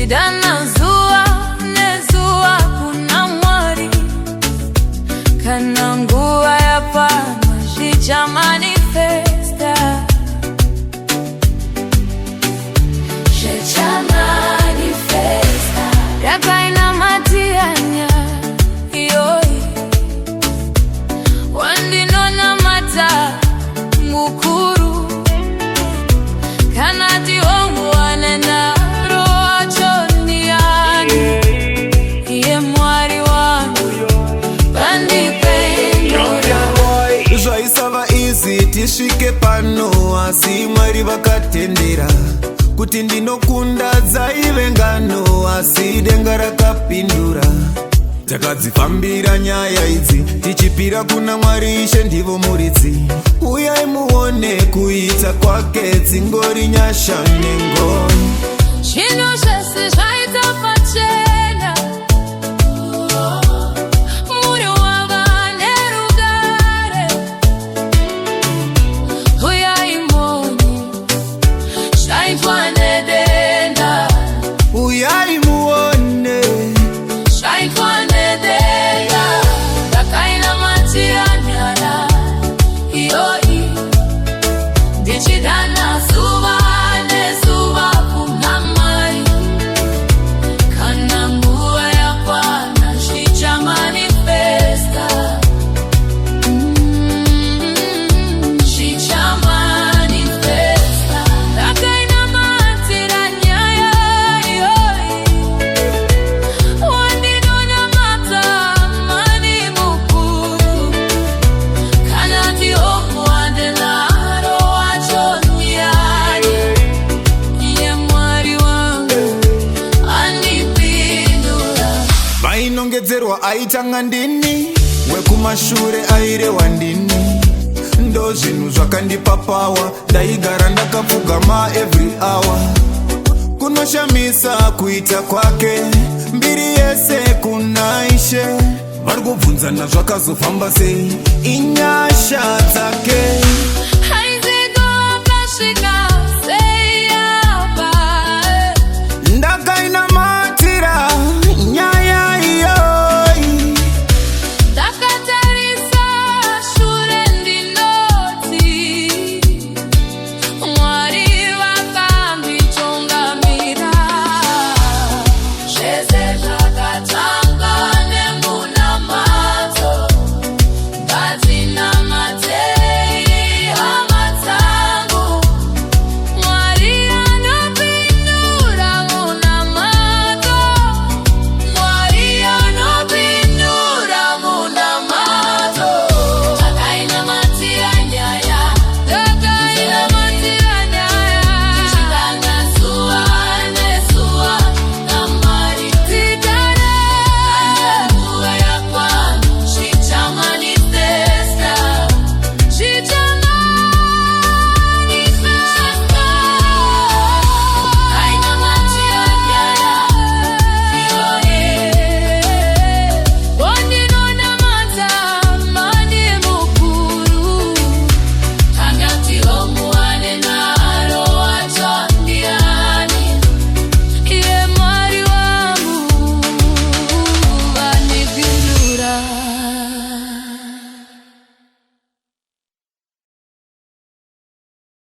Ndichidana zuwa nezuwa kuna mwari kana nguwa yapana zvicha manifesta zvicha manifesta yakaina matianya iyoi wandinona mata mukuru kana tiongu wanena tisvike pano asi Mwari vakatendera kuti ndinokunda dzaive ngano asi denga rakapindura. Takadzifambira nyaya idzi tichipira kuna Mwari Ishe ndivo muridzi. Uyai muone kuita kwake dzingori nyasha nengoni. Zvinhu zvese zvaita pachena Vainongedzerwa aitanga ndini wekumashure airewa ndini. Ndo zvinhu zvakandipa pawa ndaigara ndakapfugama every hour. Kunoshamisa kuita kwake mbiri yese kuna Ishe. Vari kubvunzana zvakazofamba sei inyasha dzake.